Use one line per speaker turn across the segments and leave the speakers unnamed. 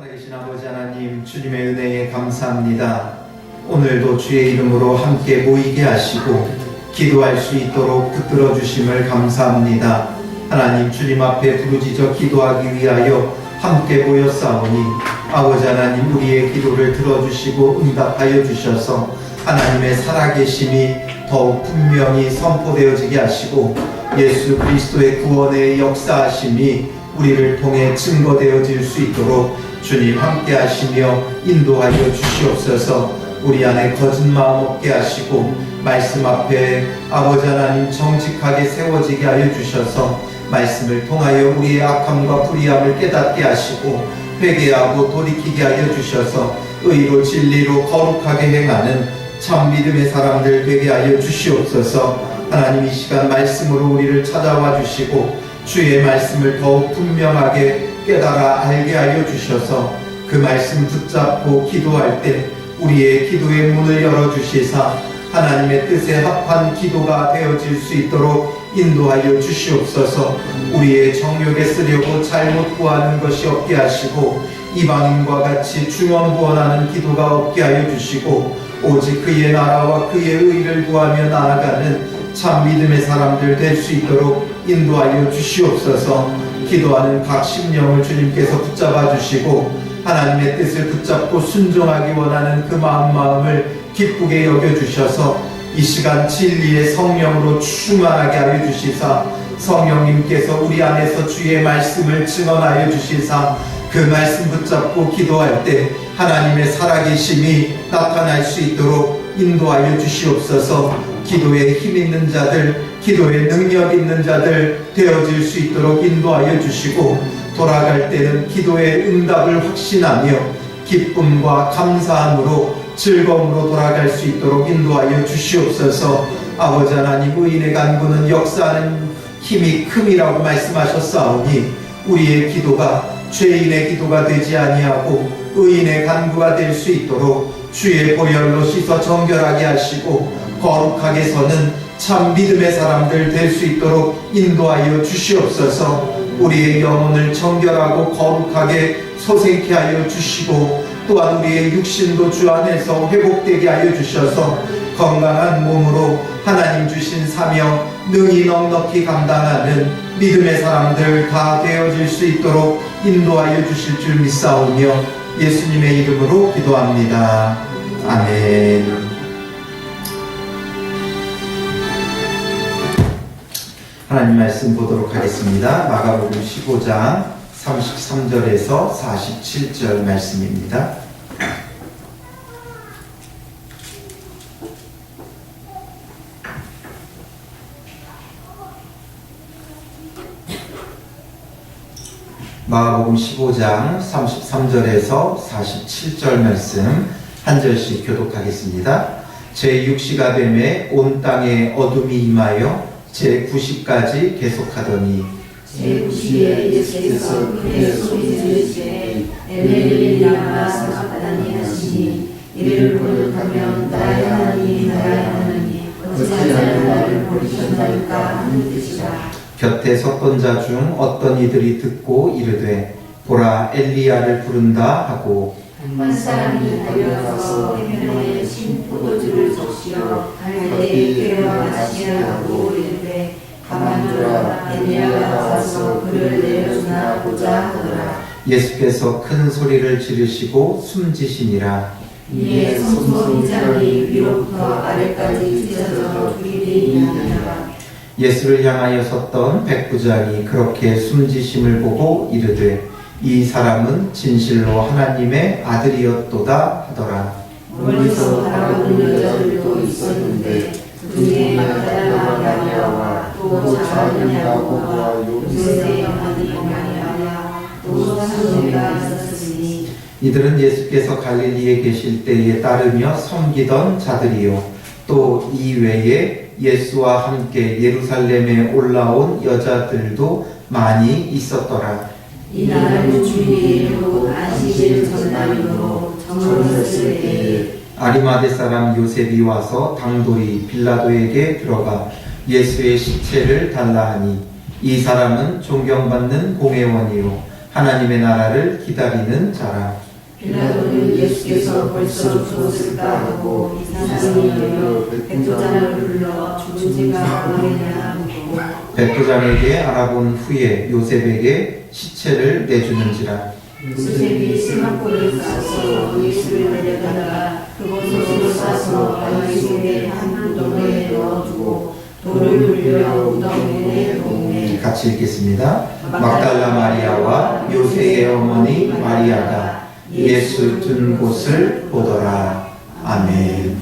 살아계신 아버지 하나님, 주님의 은혜에 감사합니다. 오늘도 주의 이름으로 함께 모이게 하시고 기도할 수 있도록 붙들어 주심을 감사합니다. 하나님, 주님 앞에 부르짖어 기도하기 위하여 함께 모였사오니 아버지 하나님, 우리의 기도를 들어주시고 응답하여 주셔서 하나님의 살아계심이 더욱 분명히 선포되어지게 하시고 예수 그리스도의 구원의 역사하심이 우리를 통해 증거되어질 수 있도록 주님 함께 하시며 인도하여 주시옵소서. 우리 안에 거짓 마음 없게 하시고 말씀 앞에 아버지 하나님 정직하게 세워지게 하여 주셔서 말씀을 통하여 우리의 악함과 불의함을 깨닫게 하시고 회개하고 돌이키게 하여 주셔서 의로 진리로 거룩하게 행하는 참 믿음의 사람들 되게 하여 주시옵소서. 하나님, 이 시간 말씀으로 우리를 찾아와 주시고 주의 말씀을 더욱 분명하게 깨달아 알게 하여 주셔서 그 말씀 붙잡고 기도할 때 우리의 기도의 문을 열어주시사 하나님의 뜻에 합한 기도가 되어질 수 있도록 인도하여 주시옵소서. 우리의 정욕에 쓰려고 잘못 구하는 것이 없게 하시고 이방인과 같이 중언부언하는 기도가 없게 하여 주시고 오직 그의 나라와 그의 의를 구하며 나아가는 참 믿음의 사람들 될 수 있도록 인도하여 주시옵소서. 기도하는 각 심령을 주님께서 붙잡아 주시고 하나님의 뜻을 붙잡고 순종하기 원하는 그 마음을 기쁘게 여겨주셔서 이 시간 진리의 성령으로 충만하게 하여 주시사 성령님께서 우리 안에서 주의 말씀을 증언하여 주시사 그 말씀 붙잡고 기도할 때 하나님의 살아계심이 나타날 수 있도록 인도하여 주시옵소서. 기도에 힘 있는 자들, 기도에 능력 있는 자들 되어질 수 있도록 인도하여 주시고 돌아갈 때는 기도의 응답을 확신하며 기쁨과 감사함으로 즐거움으로 돌아갈 수 있도록 인도하여 주시옵소서. 아버지 하나님, 의인의 간구는 역사하는 힘이 큼이라고 말씀하셨사오니 우리의 기도가 죄인의 기도가 되지 아니하고 의인의 간구가 될 수 있도록 주의 보혈로 씻어 정결하게 하시고 거룩하게 서는 참 믿음의 사람들 될 수 있도록 인도하여 주시옵소서. 우리의 영혼을 정결하고 거룩하게 소생케 하여 주시고 또한 우리의 육신도 주 안에서 회복되게 하여 주셔서 건강한 몸으로 하나님 주신 사명 능히 넉넉히 감당하는 믿음의 사람들 다 되어질 수 있도록 인도하여 주실 줄 믿사오며 예수님의 이름으로 기도합니다. 아멘. 하나님 말씀 보도록 하겠습니다. 마가복음 15장 33절에서 47절 말씀입니다. 마가복음 15장 33절에서 47절 말씀 한 절씩 교독하겠습니다. 제6시가 되매 온 땅에 어둠이 임하여 제9시까지 계속하더니
제9시에 예수께서 크게 소리 지르시되 엘리 라마 사박다니 하시니 이를 거듭하면 나의 하나님 나의 하나님 어찌하여 나를 버리셨나이까 하는 뜻이라.
곁에 섰던 자 중 어떤 이들이 듣고 이르되 보라, 엘리야를 부른다 하고
한 사람이 달려가서 해변에 신 포도주를 적시어 갈대에 꿰어 마시라 하고 이르되 가만두라, 엘리야가 와서 그를 내려주나 보자 하더라.
예수께서 큰 소리를 지르시고 숨지시니라.
이에 손손이장이 위로부터 아래까지 찢어져 둘이 나니라.
예수를 향하여 섰던 백부장이 그렇게 숨지심을 보고 이르되 이 사람은 진실로 하나님의 아들이었도다 하더라.
멀리서 바라보는 여자들도 있었는데 그 중에 magdalena 마리아와 또 작은 야고보와 요새의 어머니 마리아와 또 sal로메가 있었으니
이들은 예수께서 갈릴리에 계실 때에 따르며 섬기던 자들이요 또 이 외에 예수와 함께 예루살렘에 올라온 여자들도 많이 있었더라.
이 날은 주일이고 안식일 전날이므로 정오였을 때에
아리마대 사람 요셉이 와서 당돌이 빌라도에게 들어가 예수의 시체를 달라 하니 이 사람은 존경받는 공회원이요 하나님의 나라를 기다리는 자라.
빌라도는 예수께서 벌써 죽었을까 하고 이상히 여겨 백부장을 불러 죽은 지가 오래냐 묻고
백부장에게 알아본 후에 요셉에게 시체를 내주는지라.
요셉이 스마코를 싸서 예수를 내려다가 그곳으로 싸서 바위 속에 한 구덩이에 넣어두고 돌을 돌려 구덩이에 놓으매.
같이 읽겠습니다. 막달라 마리아와 요새의 어머니 마리아가 예수 둔 곳을 보더라. 아멘.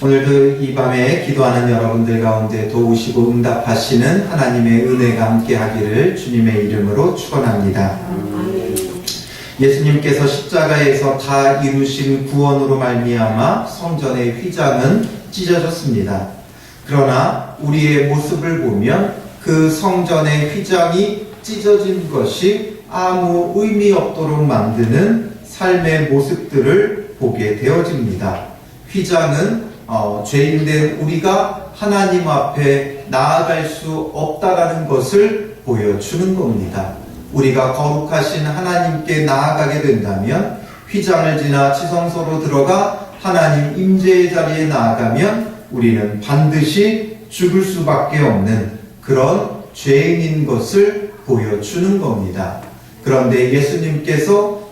오늘도 이 밤에 기도하는 여러분들 가운데 도우시고 응답하시는 하나님의 은혜가 함께하기를 주님의 이름으로 축원합니다. 예수님께서 십자가에서 다 이루신 구원으로 말미암아 성전의 휘장은 찢어졌습니다. 그러나 우리의 모습을 보면 그 성전의 휘장이 찢어진 것이 아무 의미 없도록 만드는 삶의 모습들을 보게 되어집니다. 휘장은 죄인된 우리가 하나님 앞에 나아갈 수 없다라는 것을 보여주는 겁니다. 우리가 거룩하신 하나님께 나아가게 된다면 휘장을 지나 지성소로 들어가 하나님 임재의 자리에 나아가면 우리는 반드시 죽을 수밖에 없는 그런 죄인인 것을 보여주는 겁니다. 그런데 예수님께서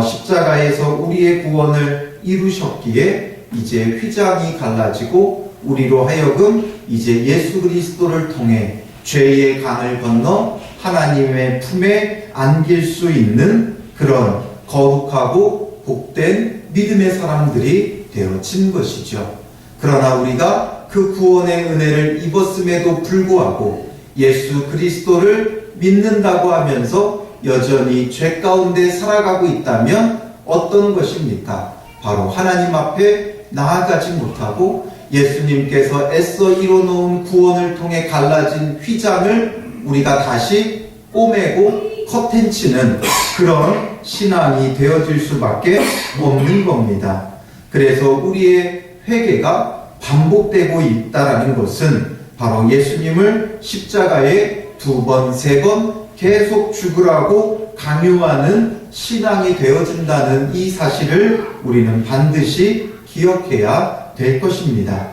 십자가에서 우리의 구원을 이루셨기에 이제 휘장이 갈라지고 우리로 하여금 이제 예수 그리스도를 통해 죄의 강을 건너 하나님의 품에 안길 수 있는 그런 거룩하고 복된 믿음의 사람들이 되어진 것이죠. 그러나 우리가 그 구원의 은혜를 입었음에도 불구하고 예수 그리스도를 믿는다고 하면서 여전히 죄 가운데 살아가고 있다면 어떤 것입니까? 바로 하나님 앞에 나아가지 못하고 예수님께서 애써 이뤄놓은 구원을 통해 갈라진 휘장을 우리가 다시 꼬매고 커튼치는 그런 신앙이 되어질 수밖에 없는 겁니다. 그래서 우리의 회개가 반복되고 있다는 것은 바로 예수님을 십자가에 2번, 3번 계속 죽으라고 강요하는 신앙이 되어진다는 이 사실을 우리는 반드시 기억해야 될 것입니다.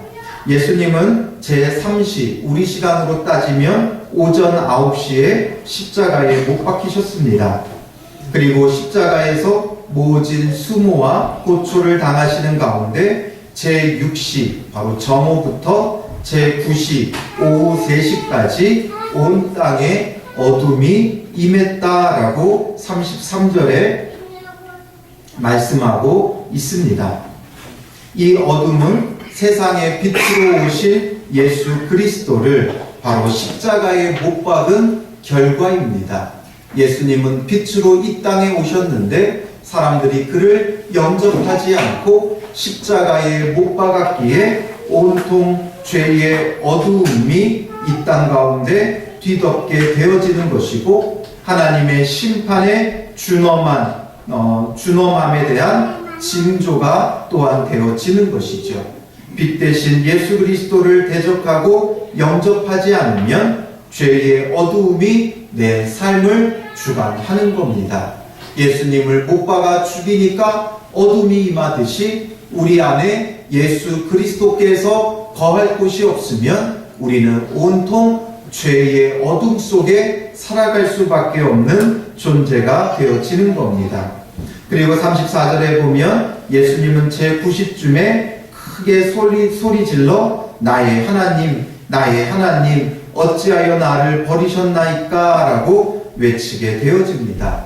예수님은 제3시, 우리 시간으로 따지면 오전 9시에 십자가에 못 박히셨습니다. 그리고 십자가에서 모진 수모와 고초를 당하시는 가운데 제6시, 바로 정오부터 제9시, 오후 3시까지 온 땅에 어둠이 임했다라고 33절에 말씀하고 있습니다. 이 어둠은 세상의 빛으로 오신 예수 그리스도를 바로 십자가에 못 박은 결과입니다. 예수님은 빛으로 이 땅에 오셨는데 사람들이 그를 영접하지 않고 십자가에 못 박았기에 온통 죄의 어두움이 이 땅 가운데 뒤덮게 되어지는 것이고 하나님의 심판의 준엄함에 대한 징조가 또한 되어지는 것이죠. 빛 대신 예수 그리스도를 대적하고 영접하지 않으면 죄의 어두움이 내 삶을 주관하는 겁니다. 예수님을 못 박아 죽이니까 어둠이 임하듯이 우리 안에 예수 그리스도께서 거할 곳이 없으면 우리는 온통 죄의 어둠 속에 살아갈 수밖에 없는 존재가 되어지는 겁니다. 그리고 34절에 보면 예수님은 제90쯤에 크게 소리질러 나의 하나님, 나의 하나님 어찌하여 나를 버리셨나이까 라고 외치게 되어집니다.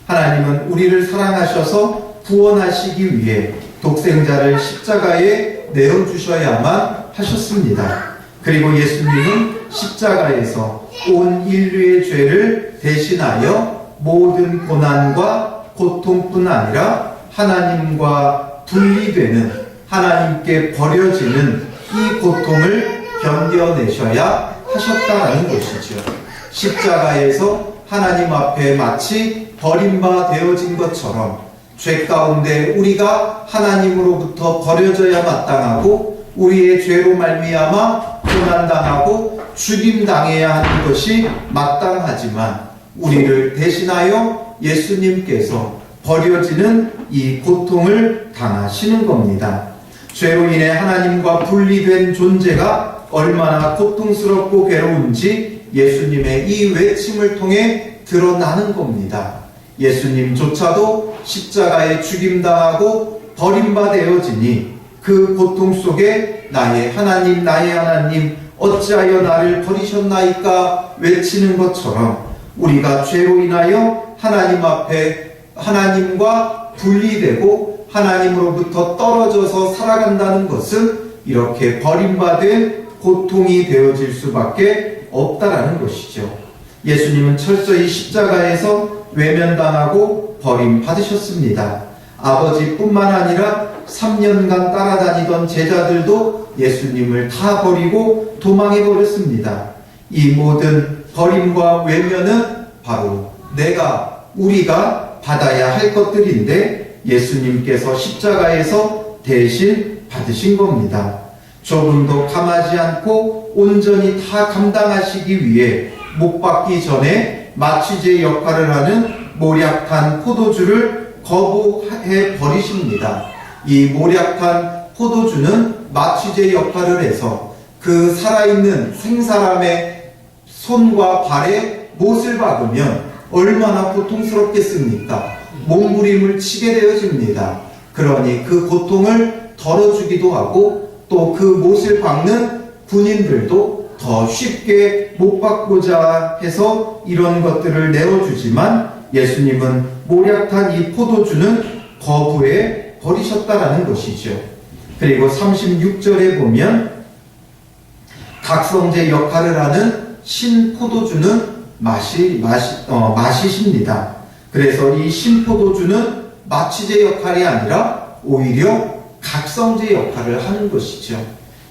하나님은 우리를 사랑하셔서 구원하시기 위해 독생자를 십자가에 내어주셔야만 하셨습니다. 그리고 예수님은 십자가에서 온 인류의 죄를 대신하여 모든 고난과 고통뿐 아니라 하나님과 분리되는 하나님께 버려지는 이 고통을 견뎌내셔야 하셨다라는 것이죠. 십자가에서 하나님 앞에 마치 버림바 되어진 것처럼 죄 가운데 우리가 하나님으로부터 버려져야 마땅하고 우리의 죄로 말미암아 고난당하고 죽임당해야 하는 것이 마땅하지만 우리를 대신하여 예수님께서 버려지는 이 고통을 당하시는 겁니다. 죄로 인해 하나님과 분리된 존재가 얼마나 고통스럽고 괴로운지 예수님의 이 외침을 통해 드러나는 겁니다. 예수님조차도 십자가에 죽임당하고 버림받아지니 그 고통 속에 나의 하나님 어찌하여 나를 버리셨나이까 외치는 것처럼 우리가 죄로 인하여 하나님 앞에 하나님과 분리되고 하나님으로부터 떨어져서 살아간다는 것은 이렇게 버림받은 고통이 되어질 수밖에 없다라는 것이죠. 예수님은 철저히 십자가에서 외면당하고 버림받으셨습니다. 아버지뿐만 아니라 3년간 따라다니던 제자들도 예수님을 다 버리고 도망해버렸습니다. 이 모든 버림과 외면은 바로 우리가 받아야 할 것들인데 예수님께서 십자가에서 대신 받으신 겁니다. 조금도 감하지 않고 온전히 다 감당하시기 위해 못 박기 전에 마취제 역할을 하는 모략한 포도주를 거부해 버리십니다. 이 모략한 포도주는 마취제 역할을 해서 그 살아있는 생사람의 손과 발에 못을 박으면 얼마나 고통스럽겠습니까? 몸부림을 치게 되어집니다. 그러니 그 고통을 덜어주기도 하고 또 그 못을 박는 군인들도 더 쉽게 못 박고자 해서 이런 것들을 내어주지만 예수님은 모략한 이 포도주는 거부해 버리셨다라는 것이죠. 그리고 36절에 보면 각성제 역할을 하는 신포도주는 마시십니다. 그래서 이 신포도주는 마취제 역할이 아니라 오히려 각성제 역할을 하는 것이죠.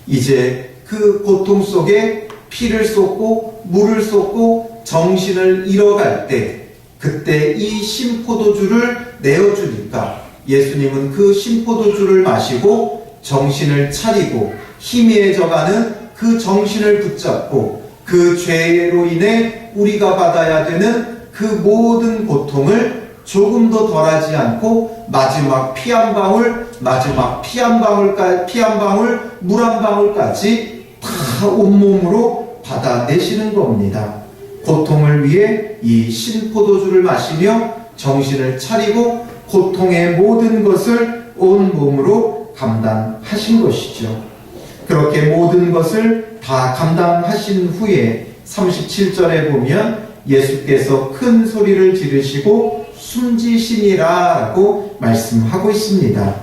이제 그 고통 속에 피를 쏟고 물을 쏟고 정신을 잃어갈 때 그때 이 신포도주를 내어주니까 예수님은 그 신포도주를 마시고 정신을 차리고 희미해져가는 그 정신을 붙잡고 그 죄로 인해 우리가 받아야 되는 그 모든 고통을 조금도 덜하지 않고 마지막 피 한 방울 물 한 방울까지 다 온몸으로 받아내시는 겁니다. 고통을 위해 이 신포도주를 마시며 정신을 차리고 고통의 모든 것을 온몸으로 감당하신 것이죠. 그렇게 모든 것을 다 감당하신 후에 37절에 보면 예수께서 큰 소리를 지르시고 숨지시니라 라고 말씀하고 있습니다.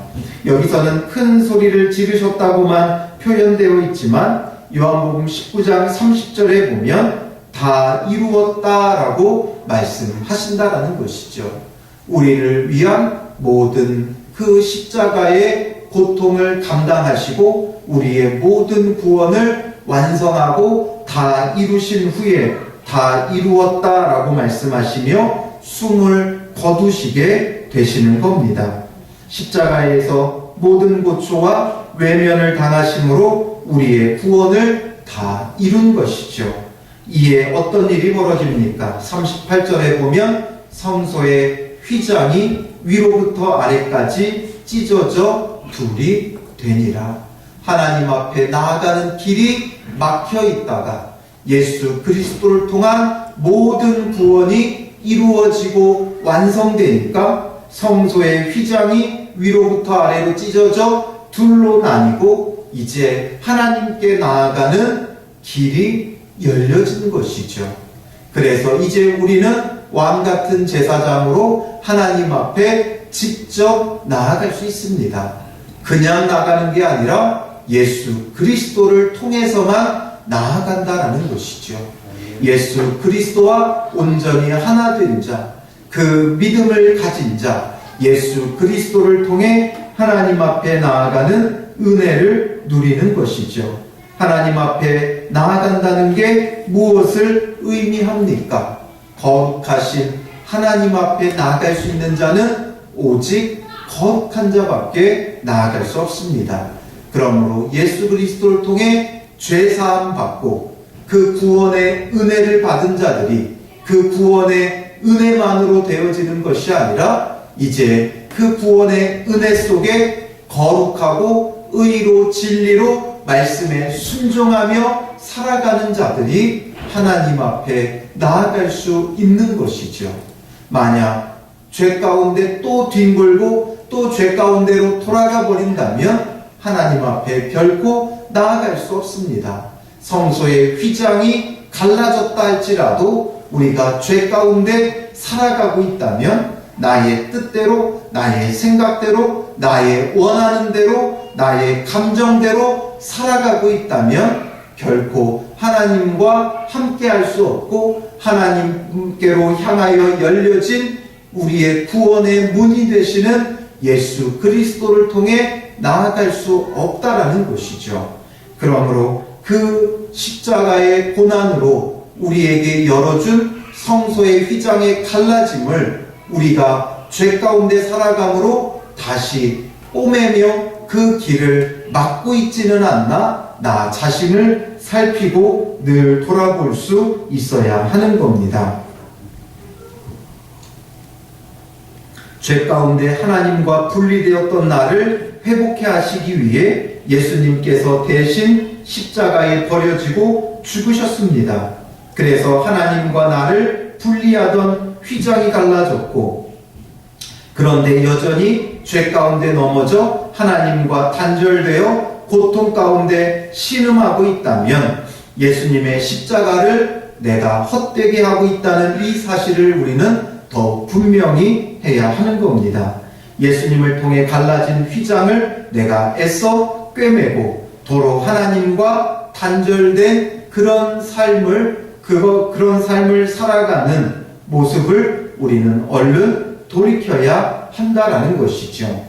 여기서는 큰 소리를 지르셨다고만 표현되어 있지만 요한복음 19장 30절에 보면 다 이루었다라고 말씀하신다라는 것이죠. 우리를 위한 모든 그 십자가의 고통을 감당하시고 우리의 모든 구원을 완성하고 다 이루신 후에 다 이루었다라고 말씀하시며 숨을 거두시게 되시는 겁니다. 십자가에서 모든 고초와 외면을 당하심으로 우리의 구원을 다 이룬 것이죠. 이에 어떤 일이 벌어집니까? 38절에 보면 성소의 휘장이 위로부터 아래까지 찢어져 둘이 되니라. 하나님 앞에 나아가는 길이 막혀 있다가 예수 그리스도를 통한 모든 구원이 이루어지고 완성되니까 성소의 휘장이 위로부터 아래로 찢어져 둘로 나뉘고 이제 하나님께 나아가는 길이 열려진 것이죠. 그래서 이제 우리는 왕같은 제사장으로 하나님 앞에 직접 나아갈 수 있습니다. 그냥 나가는 게 아니라 예수 그리스도를 통해서만 나아간다라는 것이죠. 예수 그리스도와 온전히 하나 된 자, 그 믿음을 가진 자, 예수 그리스도를 통해 하나님 앞에 나아가는 은혜를 누리는 것이죠. 하나님 앞에 나아간다는 게 무엇을 의미합니까? 거룩하신 하나님 앞에 나아갈 수 있는 자는 오직 거룩한 자밖에 나아갈 수 없습니다. 그러므로 예수 그리스도를 통해 죄사함 받고 그 구원의 은혜를 받은 자들이 그 구원의 은혜만으로 되어지는 것이 아니라 이제 그 구원의 은혜 속에 거룩하고 의로 진리로 말씀에 순종하며 살아가는 자들이 하나님 앞에 나아갈 수 있는 것이죠. 만약 죄 가운데 또 뒹굴고 또 죄 가운데로 돌아가 버린다면 하나님 앞에 결코 나아갈 수 없습니다. 성소의 휘장이 갈라졌다 할지라도 우리가 죄 가운데 살아가고 있다면 나의 뜻대로, 나의 생각대로, 나의 원하는 대로, 나의 감정대로 살아가고 있다면 결코 하나님과 함께 할 수 없고 하나님께로 향하여 열려진 우리의 구원의 문이 되시는 예수 그리스도를 통해 나아갈 수 없다라는 것이죠. 그러므로 그 십자가의 고난으로 우리에게 열어준 성소의 휘장의 갈라짐을 우리가 죄 가운데 살아감으로 다시 꿰매며 그 길을 막고 있지는 않나 나 자신을 살피고 늘 돌아볼 수 있어야 하는 겁니다. 죄 가운데 하나님과 분리되었던 나를 회복해 하시기 위해 예수님께서 대신 십자가에 버려지고 죽으셨습니다. 그래서 하나님과 나를 분리하던 휘장이 갈라졌고, 그런데 여전히 죄 가운데 넘어져 하나님과 단절되어 고통 가운데 신음하고 있다면 예수님의 십자가를 내가 헛되게 하고 있다는 이 사실을 우리는 더 분명히 해야 하는 겁니다. 예수님을 통해 갈라진 휘장을 내가 애써 꿰매고 도로 하나님과 단절된 그런 삶을 살아가는 모습을 우리는 얼른 돌이켜야 한다라는 것이죠.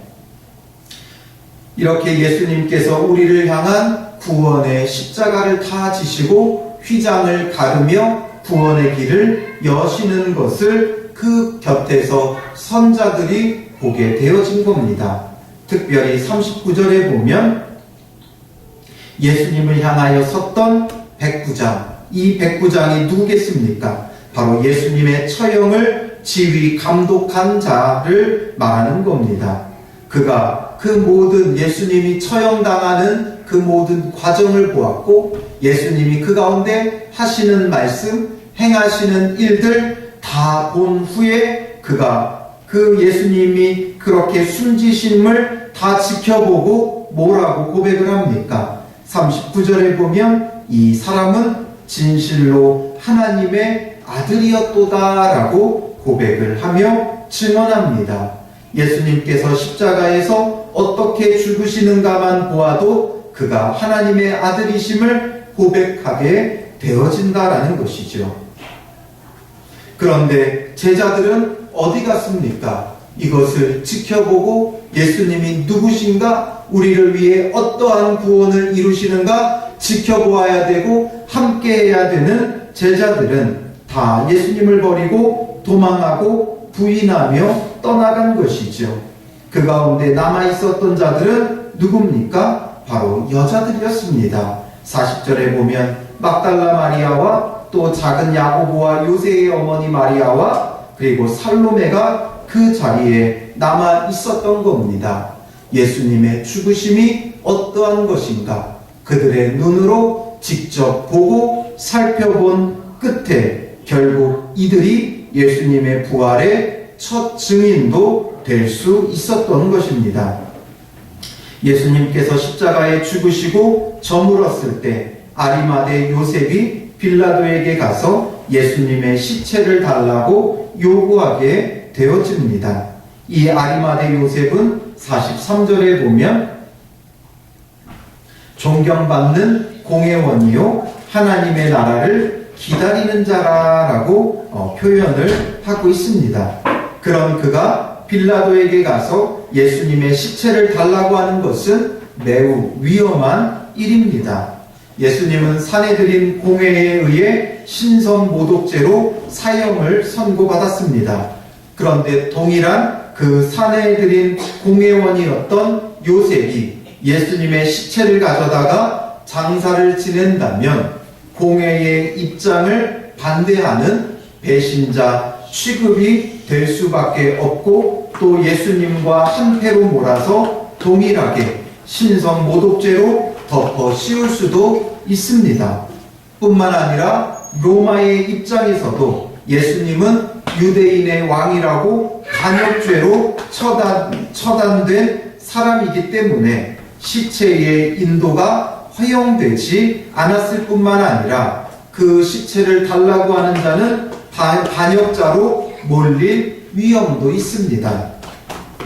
이렇게 예수님께서 우리를 향한 구원의 십자가를 다 지시고 휘장을 가르며 구원의 길을 여시는 것을 그 곁에서 선자들이 보게 되어진 겁니다. 특별히 39절에 보면 예수님을 향하여 섰던 백부장, 이 백부장이 누구겠습니까? 바로 예수님의 처형을 지휘 감독한 자를 말하는 겁니다. 그가 그 모든 예수님이 처형당하는 그 모든 과정을 보았고 예수님이 그 가운데 하시는 말씀, 행하시는 일들 다 본 후에 그가 그 예수님이 그렇게 숨지심을 다 지켜보고 뭐라고 고백을 합니까? 39절에 보면 이 사람은 진실로 하나님의 아들이었도다라고 고백을 하며 증언합니다. 예수님께서 십자가에서 어떻게 죽으시는가만 보아도 그가 하나님의 아들이심을 고백하게 되어진다라는 것이죠. 그런데 제자들은 어디 갔습니까? 이것을 지켜보고 예수님이 누구신가? 우리를 위해 어떠한 구원을 이루시는가? 지켜보아야 되고 함께해야 되는 제자들은 다 예수님을 버리고 도망하고 부인하며 떠나간 것이죠. 그 가운데 남아있었던 자들은 누굽니까? 바로 여자들이었습니다. 40절에 보면 막달라 마리아와 또 작은 야고보와 요새의 어머니 마리아와 그리고 살로메가 그 자리에 남아있었던 겁니다. 예수님의 죽으심이 어떠한 것인가? 그들의 눈으로 직접 보고 살펴본 끝에 결국 이들이 예수님의 부활의 첫 증인도 될 수 있었던 것입니다. 예수님께서 십자가에 죽으시고 저물었을 때 아리마대 요셉이 빌라도에게 가서 예수님의 시체를 달라고 요구하게 되어집니다. 이 아리마대 요셉은 43절에 보면 존경받는 공회원이요 하나님의 나라를 기다리는 자라라고 표현을 하고 있습니다. 그런 그가 빌라도에게 가서 예수님의 시체를 달라고 하는 것은 매우 위험한 일입니다. 예수님은 사내들인 공회에 의해 신성모독죄로 사형을 선고받았습니다. 그런데 동일한 그 사내들인 공회원이었던 요셉이 예수님의 시체를 가져다가 장사를 지낸다면 공회의 입장을 반대하는 배신자 취급이 될 수밖에 없고 또 예수님과 한패로 몰아서 동일하게 신성 모독죄로 덮어 씌울 수도 있습니다. 뿐만 아니라 로마의 입장에서도 예수님은 유대인의 왕이라고 반역죄로 처단된 사람이기 때문에 시체의 인도가 허용되지 않았을 뿐만 아니라 그 시체를 달라고 하는 자는 반역자로 몰릴 위험도 있습니다.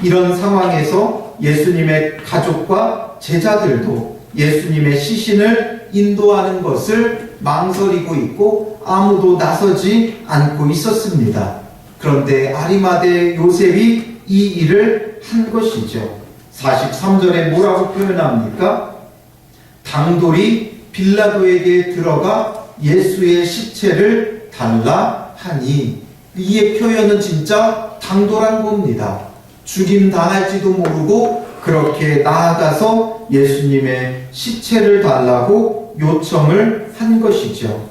이런 상황에서 예수님의 가족과 제자들도 예수님의 시신을 인도하는 것을 망설이고 있고 아무도 나서지 않고 있었습니다. 그런데 아리마대 요셉이 이 일을 한 것이죠. 43절에 뭐라고 표현합니까? 당돌이 빌라도에게 들어가 예수의 시체를 달라 하니, 이의 표현은 진짜 당돌한 겁니다. 죽임 당할지도 모르고 그렇게 나아가서 예수님의 시체를 달라고 요청을 한 것이죠.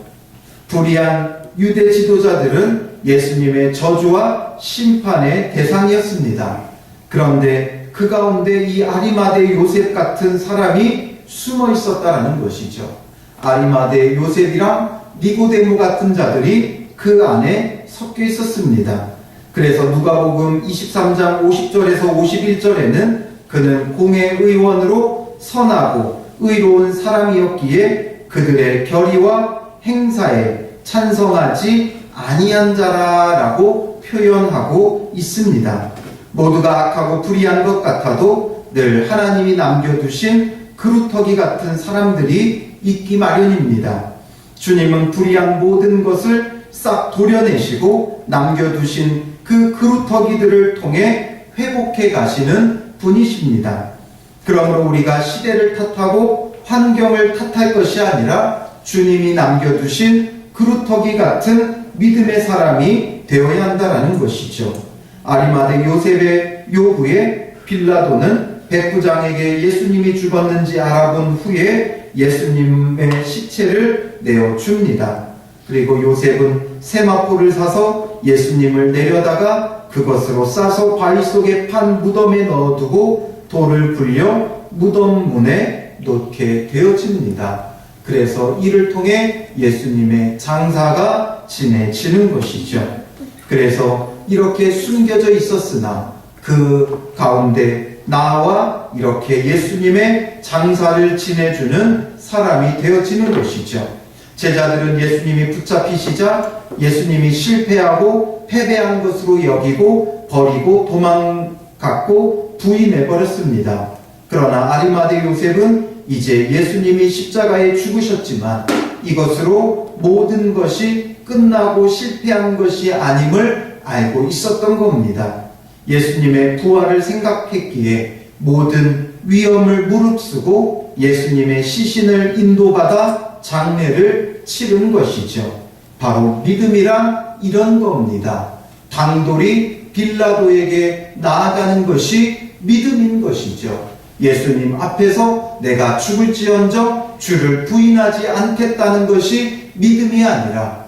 불의한 유대 지도자들은 예수님의 저주와 심판의 대상이었습니다. 그런데 그 가운데 이 아리마대 요셉 같은 사람이 숨어 있었다는 것이죠. 아리마대 요셉이랑 니고데모 같은 자들이 그 안에 섞여 있었습니다. 그래서 누가복음 23장 50절에서 51절에는 그는 공회 의원으로 선하고 의로운 사람이었기에 그들의 결의와 행사에 찬성하지 아니한 자라라고 표현하고 있습니다. 모두가 악하고 불의한 것 같아도 늘 하나님이 남겨두신 그루터기 같은 사람들이 있기 마련입니다. 주님은 불의한 모든 것을 싹 도려내시고 남겨두신 그 그루터기들을 통해 회복해 가시는 분이십니다. 그러므로 우리가 시대를 탓하고 환경을 탓할 것이 아니라 주님이 남겨두신 그루터기 같은 믿음의 사람이 되어야 한다는 것이죠. 아리마대 요셉의 요구에 빌라도는 백부장에게 예수님이 죽었는지 알아본 후에 예수님의 시체를 내어줍니다. 그리고 요셉은 세마포를 사서 예수님을 내려다가 그것으로 싸서 바위 속에 판 무덤에 넣어두고 돌을 굴려 무덤 문에 놓게 되어집니다. 그래서 이를 통해 예수님의 장사가 지내지는 것이죠. 그래서 이렇게 숨겨져 있었으나 그 가운데 나와 이렇게 예수님의 장사를 지내주는 사람이 되어지는 것이죠. 제자들은 예수님이 붙잡히시자 예수님이 실패하고 패배한 것으로 여기고 버리고 도망갔고 부인해버렸습니다. 그러나 아리마대 요셉은 이제 예수님이 십자가에 죽으셨지만 이것으로 모든 것이 끝나고 실패한 것이 아님을 알고 있었던 겁니다. 예수님의 부활을 생각했기에 모든 위험을 무릅쓰고 예수님의 시신을 인도받아 장례를 치른 것이죠. 바로 믿음이란 이런 겁니다. 당돌이 빌라도에게 나아가는 것이 믿음인 것이죠. 예수님 앞에서 내가 죽을지언정 주를 부인하지 않겠다는 것이 믿음이 아니라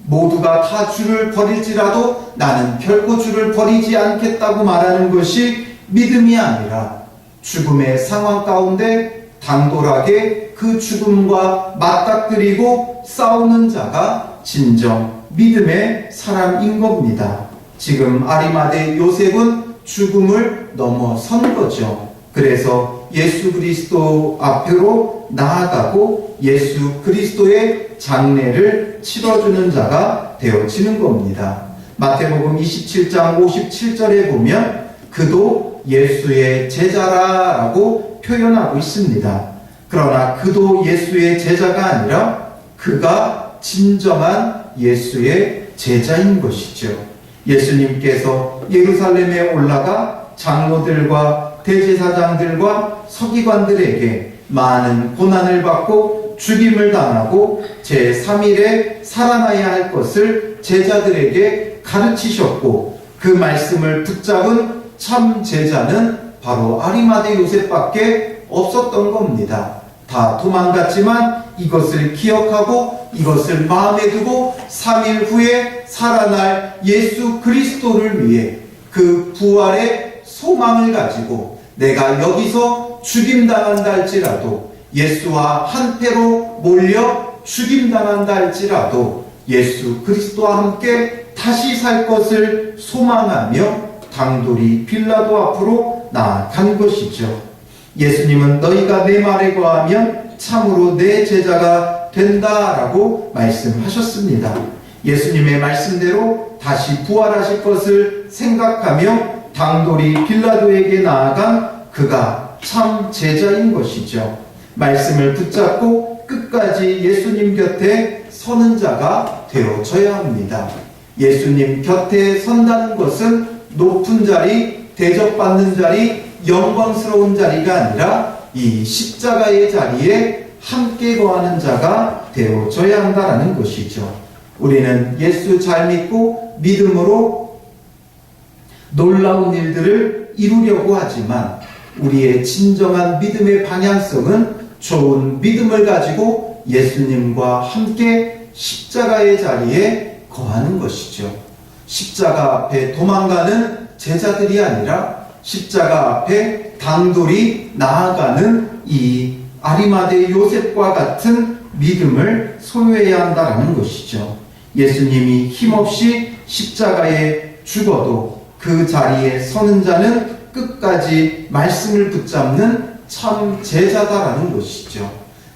모두가 다 주를 버릴지라도 나는 결코 주를 버리지 않겠다고 말하는 것이 믿음이 아니라 죽음의 상황 가운데 당돌하게 그 죽음과 맞닥뜨리고 싸우는 자가 진정 믿음의 사람인 겁니다. 지금 아리마대 요셉은 죽음을 넘어선 거죠. 그래서 예수 그리스도 앞으로 나아가고 예수 그리스도의 장례를 치러주는 자가 되어지는 겁니다. 마태복음 27장 57절에 보면 그도 예수의 제자라고 표현하고 있습니다. 그러나 그도 예수의 제자가 아니라 그가 진정한 예수의 제자인 것이죠. 예수님께서 예루살렘에 올라가 장로들과 대제사장들과 서기관들에게 많은 고난을 받고 죽임을 당하고 제3일에 살아나야 할 것을 제자들에게 가르치셨고 그 말씀을 붙잡은 참 제자는 바로 아리마대 요셉밖에 없었던 겁니다. 다 도망갔지만 이것을 기억하고 이것을 마음에 두고 3일 후에 살아날 예수 그리스도를 위해 그 부활의 소망을 가지고 내가 여기서 죽임당한다 할지라도, 예수와 한패로 몰려 죽임당한다 할지라도 예수 그리스도와 함께 다시 살 것을 소망하며 당돌이 빌라도 앞으로 나아간 것이죠. 예수님은 너희가 내 말에 거하면 참으로 내 제자가 된다라고 말씀하셨습니다. 예수님의 말씀대로 다시 부활하실 것을 생각하며 당돌이 빌라도에게 나아간 그가 참 제자인 것이죠. 말씀을 붙잡고 끝까지 예수님 곁에 서는 자가 되어져야 합니다. 예수님 곁에 선다는 것은 높은 자리, 대접받는 자리, 영광스러운 자리가 아니라 이 십자가의 자리에 함께 거하는 자가 되어져야 한다는 것이죠. 우리는 예수 잘 믿고 믿음으로 놀라운 일들을 이루려고 하지만 우리의 진정한 믿음의 방향성은 좋은 믿음을 가지고 예수님과 함께 십자가의 자리에 거하는 것이죠. 십자가 앞에 도망가는 제자들이 아니라 십자가 앞에 당돌이 나아가는 이 아리마대 요셉과 같은 믿음을 소유해야 한다는 것이죠. 예수님이 힘없이 십자가에 죽어도 그 자리에 서는 자는 끝까지 말씀을 붙잡는 참 제자다라는 것이죠.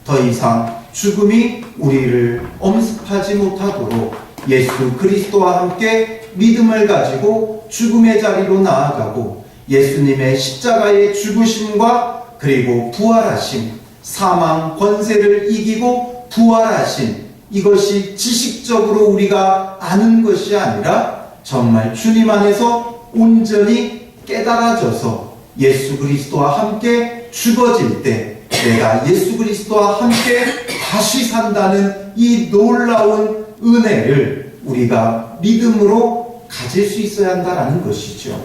더 이상 죽음이 우리를 엄습하지 못하도록 예수 그리스도와 함께 믿음을 가지고 죽음의 자리로 나아가고 예수님의 십자가의 죽으심과 그리고 부활하심, 사망 권세를 이기고 부활하신 이것이 지식적으로 우리가 아는 것이 아니라 정말 주님 안에서 온전히 깨달아져서 예수 그리스도와 함께 죽어질 때 내가 예수 그리스도와 함께 다시 산다는 이 놀라운 은혜를 우리가 믿음으로 가질 수 있어야 한다는 것이죠.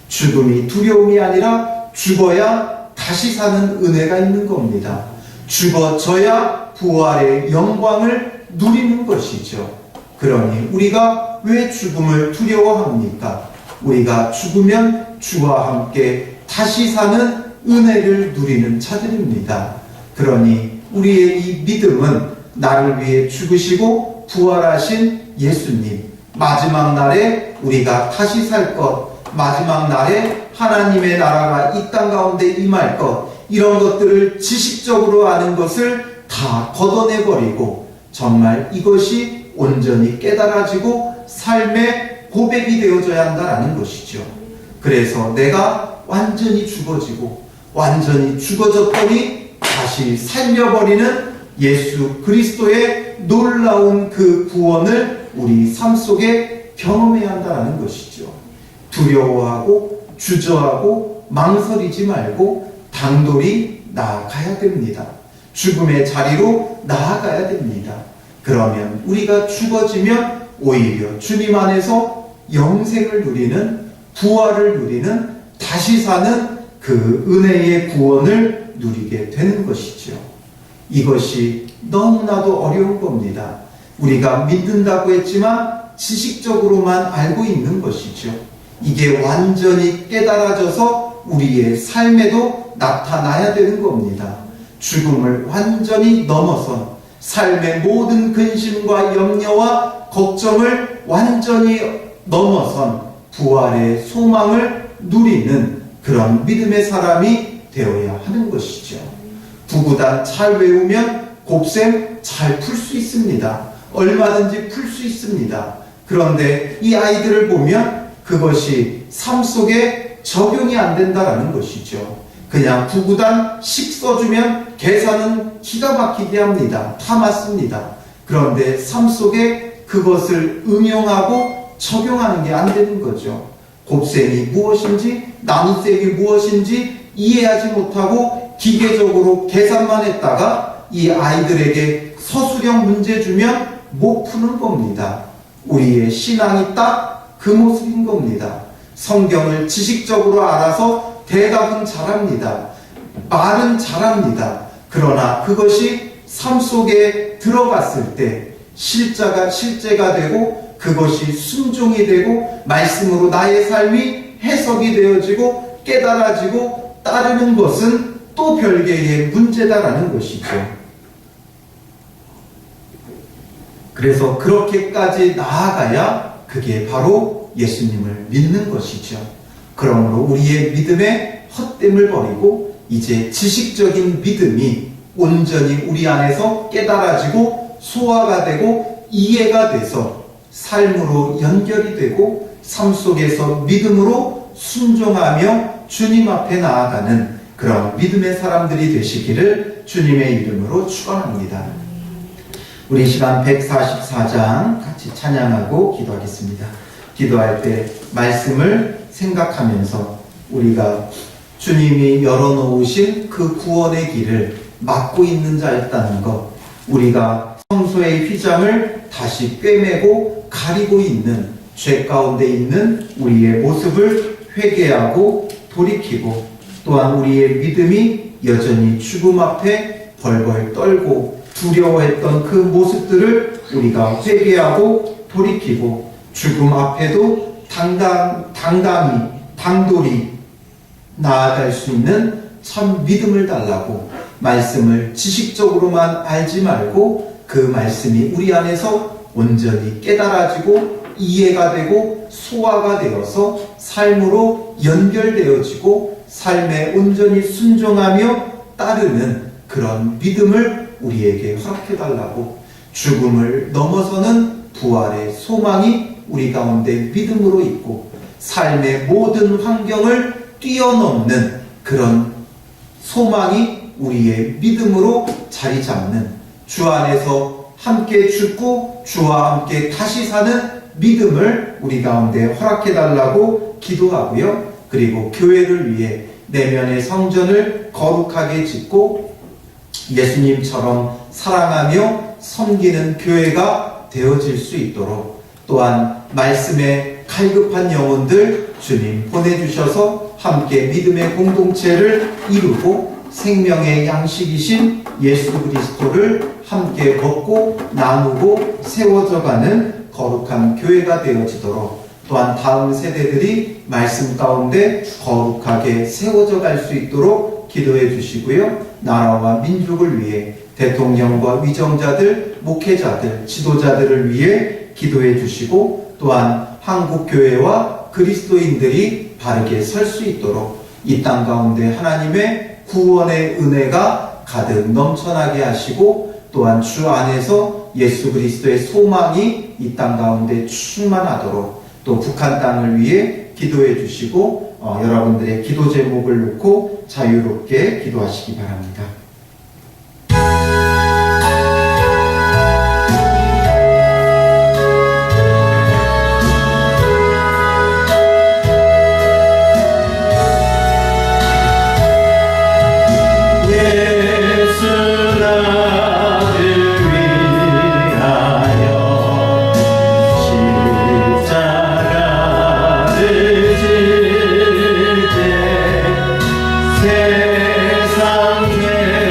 죽음이 두려움이 아니라 죽어야 다시 사는 은혜가 있는 겁니다. 죽어져야 부활의 영광을 누리는 것이죠. 그러니 우리가 왜 죽음을 두려워합니까? 우리가 죽으면 주와 함께 다시 사는 은혜를 누리는 자들입니다. 그러니 우리의 이 믿음은 나를 위해 죽으시고 부활하신 예수님, 마지막 날에 우리가 다시 살 것, 마지막 날에 하나님의 나라가 이 땅 가운데 임할 것, 이런 것들을 지식적으로 아는 것을 다 걷어내버리고 정말 이것이 온전히 깨달아지고 삶의 고백이 되어져야 한다는 것이죠. 그래서 내가 완전히 죽어지고 완전히 죽어졌더니 다시 살려버리는 예수 그리스도의 놀라운 그 구원을 우리 삶 속에 경험해야 한다는 것이죠. 두려워하고 주저하고 망설이지 말고 당돌이 나아가야 됩니다. 죽음의 자리로 나아가야 됩니다. 그러면 우리가 죽어지면 오히려 주님 안에서 영생을 누리는, 부활을 누리는, 다시 사는 그 은혜의 구원을 누리게 되는 것이죠. 이것이 너무나도 어려운 겁니다. 우리가 믿는다고 했지만 지식적으로만 알고 있는 것이죠. 이게 완전히 깨달아져서 우리의 삶에도 나타나야 되는 겁니다. 죽음을 완전히 넘어선 삶의 모든 근심과 염려와 걱정을 완전히 넘어선 부활의 소망을 누리는 그런 믿음의 사람이 되어야 하는 것이죠. 구구단 잘 외우면 곱셈 잘 풀 수 있습니다. 얼마든지 풀 수 있습니다. 그런데 이 아이들을 보면 그것이 삶 속에 적용이 안 된다는 것이죠. 그냥 구구단 10 써주면 계산은 기가 막히게 합니다. 다 맞습니다. 그런데 삶 속에 그것을 응용하고 적용하는 게 안 되는 거죠. 곱셈이 무엇인지 나눗셈이 무엇인지 이해하지 못하고 기계적으로 계산만 했다가 이 아이들에게 서술형 문제 주면 못 푸는 겁니다. 우리의 신앙이 딱 그 모습인 겁니다. 성경을 지식적으로 알아서 대답은 잘합니다. 말은 잘합니다. 그러나 그것이 삶 속에 들어갔을 때 실제가 되고 그것이 순종이 되고 말씀으로 나의 삶이 해석이 되어지고 깨달아지고 따르는 것은 또 별개의 문제다라는 것이죠. 그래서 그렇게까지 나아가야 그게 바로 예수님을 믿는 것이죠. 그러므로 우리의 믿음의 헛됨을 버리고 이제 지식적인 믿음이 온전히 우리 안에서 깨달아지고 소화가 되고 이해가 돼서 삶으로 연결이 되고 삶 속에서 믿음으로 순종하며 주님 앞에 나아가는 그런 믿음의 사람들이 되시기를 주님의 이름으로 축원합니다. 우리 시간 144장 같이 찬양하고 기도하겠습니다. 기도할 때 말씀을 생각하면서 우리가 주님이 열어놓으신 그 구원의 길을 막고 있는 자였다는 것, 우리가 성소의 휘장을 다시 꿰매고 가리고 있는 죄 가운데 있는 우리의 모습을 회개하고 돌이키고, 또한 우리의 믿음이 여전히 죽음 앞에 벌벌 떨고 두려워했던 그 모습들을 우리가 회개하고 돌이키고 죽음 앞에도 당돌히 나아갈 수 있는 참 믿음을 달라고, 말씀을 지식적으로만 알지 말고 그 말씀이 우리 안에서 온전히 깨달아지고 이해가 되고 소화가 되어서 삶으로 연결되어지고 삶에 온전히 순종하며 따르는 그런 믿음을 우리에게 허락해달라고, 죽음을 넘어서는 부활의 소망이 우리 가운데 믿음으로 있고 삶의 모든 환경을 뛰어넘는 그런 소망이 우리의 믿음으로 자리 잡는, 주 안에서 함께 죽고 주와 함께 다시 사는 믿음을 우리 가운데 허락해달라고 기도하고요. 그리고 교회를 위해 내면의 성전을 거룩하게 짓고 예수님처럼 사랑하며 섬기는 교회가 되어질 수 있도록, 또한 말씀에 갈급한 영혼들 주님 보내주셔서 함께 믿음의 공동체를 이루고 생명의 양식이신 예수 그리스도를 함께 먹고 나누고 세워져가는 거룩한 교회가 되어지도록, 또한 다음 세대들이 말씀 가운데 거룩하게 세워져 갈 수 있도록 기도해 주시고요. 나라와 민족을 위해 대통령과 위정자들, 목회자들, 지도자들을 위해 기도해 주시고, 또한 한국교회와 그리스도인들이 바르게 설 수 있도록 이 땅 가운데 하나님의 구원의 은혜가 가득 넘쳐나게 하시고, 또한 주 안에서 예수 그리스도의 소망이 이 땅 가운데 충만하도록, 또 북한 땅을 위해 기도해 주시고 여러분들의 기도 제목을 놓고 자유롭게 기도하시기 바랍니다.
세상 죄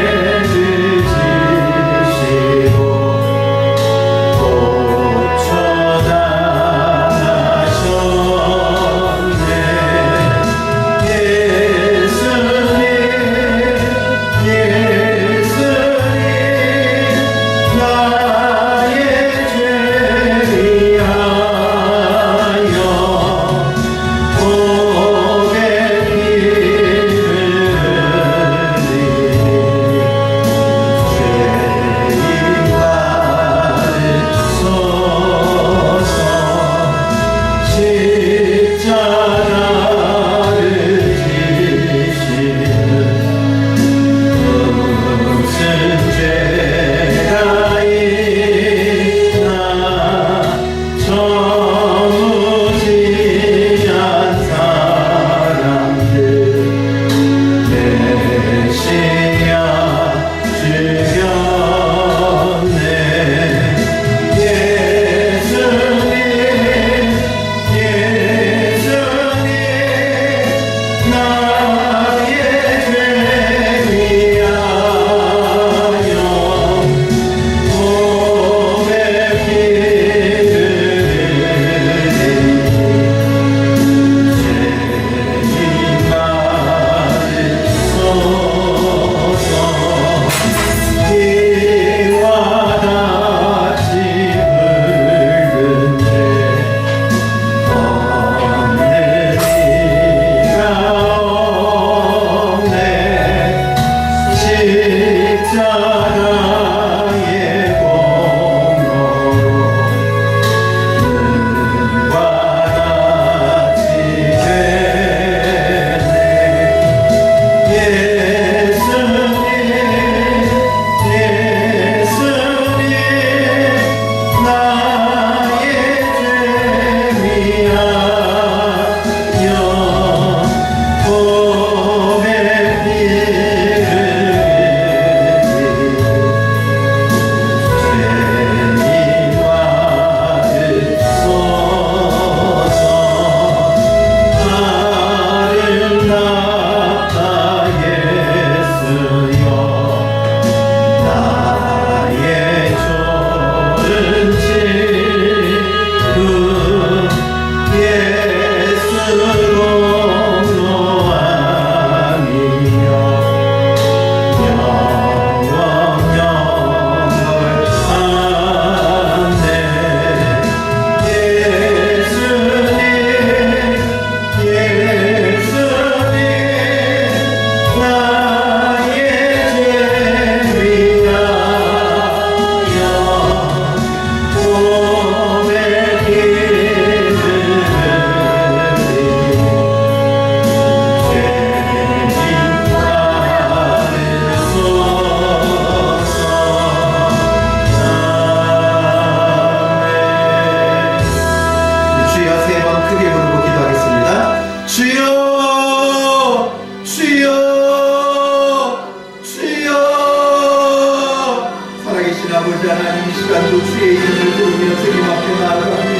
하나님 이 시간도 주의 이름을 부르며 주님 앞에 나아갑니다.